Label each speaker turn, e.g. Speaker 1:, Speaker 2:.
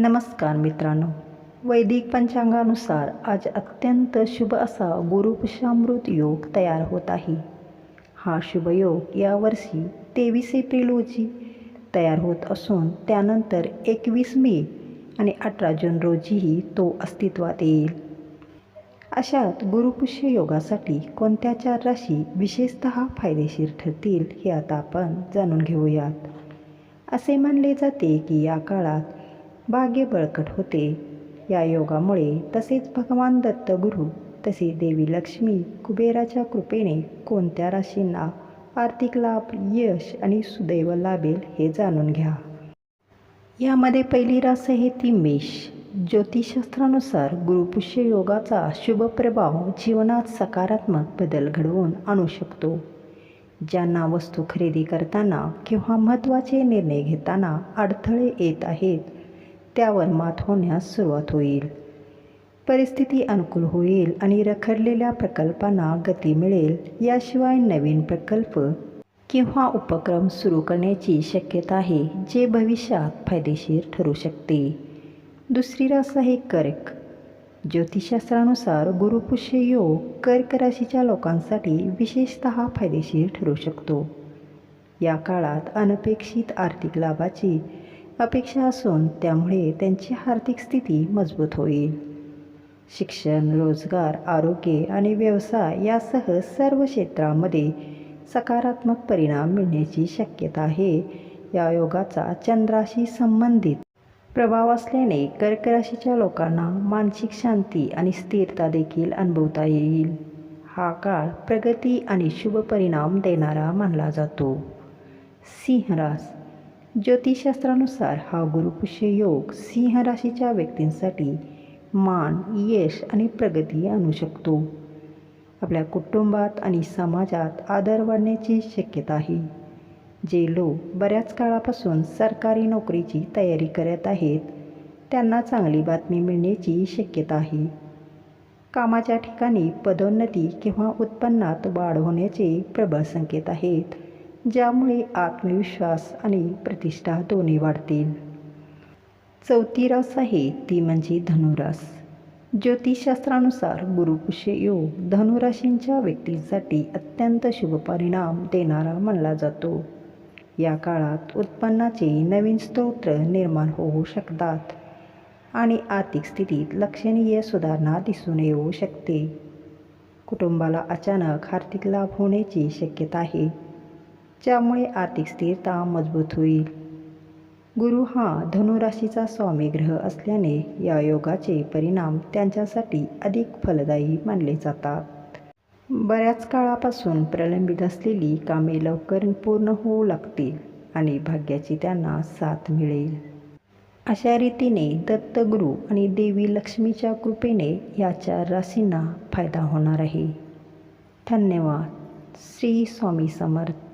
Speaker 1: नमस्कार मित्रांनो, वैदिक पंचांगानुसार आज अत्यंत शुभ असा गुरुपुष्यामृत योग तयार होत आहे. हा शुभ योग यावर्षी 23 एप्रिल रोजी तयार होत असून त्यानंतर 21 मे आणि 18 जून रोजीही तो अस्तित्वात येईल. अशात गुरुपुष्य योगासाठी कोणत्या 4 राशी विशेषतः फायदेशीर ठरतील हे आता आपण जाणून घेऊयात. असे मानले जाते की या काळात भाग्य बळकट होते. या योगामुळे तसेच भगवान दत्त गुरु तसेच देवी लक्ष्मी कुबेराच्या कृपेने कोणत्या राशींना आर्थिक लाभ, यश आणि सुदैव लाभेल हे जाणून घ्या. यामध्ये पहिली रास आहे ती मेष. ज्योतिषशास्त्रानुसार गुरुपुष्य योगाचा शुभ प्रभाव जीवनात सकारात्मक बदल घडवून आणू शकतो. ज्यांना वस्तू खरेदी करताना किंवा महत्त्वाचे निर्णय घेताना अडथळे येत आहेत त्यावर मात होण्यास सुरुवात होईल. परिस्थिती अनुकूल होईल आणि रखडलेल्या प्रकल्पांना गती मिळेल. याशिवाय नवीन प्रकल्प किंवा उपक्रम सुरू करण्याची शक्यता आहे जे भविष्यात फायदेशीर ठरू शकते. दुसरी रास आहे कर्क. ज्योतिषशास्त्रानुसार गुरुपुष्य योग कर्क राशीच्या लोकांसाठी विशेषतः फायदेशीर ठरू शकतो. या काळात अनपेक्षित आर्थिक लाभाची अपेक्षा असून त्यामुळे त्यांची आर्थिक स्थिती मजबूत होईल. शिक्षण, रोजगार, आरोग्य आणि व्यवसाय यासह सर्व क्षेत्रामध्ये सकारात्मक परिणाम मिळण्याची शक्यता आहे. या योगाचा चंद्राशी संबंधित प्रभाव असल्याने कर्क राशीच्या लोकांना मानसिक शांती आणि स्थिरता देखील अनुभवता येईल. हा काळ प्रगती आणि शुभ परिणाम देणारा मानला जातो. सिंह रास. ज्योतिषशास्त्रानुसार हा गुरुपुष्य योग सिंह राशीच्या व्यक्तींसाठी मान, यश आणि प्रगती आणू शकतो. आपल्या कुटुंबात आणि समाजात आदर वाढण्याची शक्यता आहे. जे लोक बऱ्याच काळापासून सरकारी नोकरीची तयारी करत आहेत त्यांना चांगली बातमी मिळण्याची शक्यता आहे. कामाच्या ठिकाणी पदोन्नती किंवा उत्पन्नात वाढ होण्याचे प्रबळ संकेत आहेत, ज्यामुळे आत्मविश्वास आणि प्रतिष्ठा दोन्ही वाढतील. चौथी रास आहे ती म्हणजे धनुरास. ज्योतिषशास्त्रानुसार गुरुपुष्य योग धनुराशींच्या व्यक्तींसाठी अत्यंत शुभ परिणाम देणारा मानला जातो. या काळात उत्पन्नाचे नवीन स्रोत निर्माण होऊ शकतात आणि आर्थिक स्थितीत लक्षणीय सुधारणा दिसून येऊ शकते. कुटुंबाला अचानक आर्थिक लाभ होण्याची शक्यता आहे, ज्यामुळे आर्थिक स्थिरता मजबूत होईल. गुरु हा धनुराशीचा स्वामी ग्रह असल्याने या योगाचे परिणाम त्यांच्यासाठी अधिक फलदायी मानले जातात. बऱ्याच काळापासून प्रलंबित असलेली कामे लवकर पूर्ण होऊ लागतील आणि भाग्याची त्यांना साथ मिळेल. अशा रीतीने दत्तगुरू आणि देवी लक्ष्मीच्या कृपेने या 4 राशींना फायदा होणार आहे. धन्यवाद. श्री स्वामी समर्थ.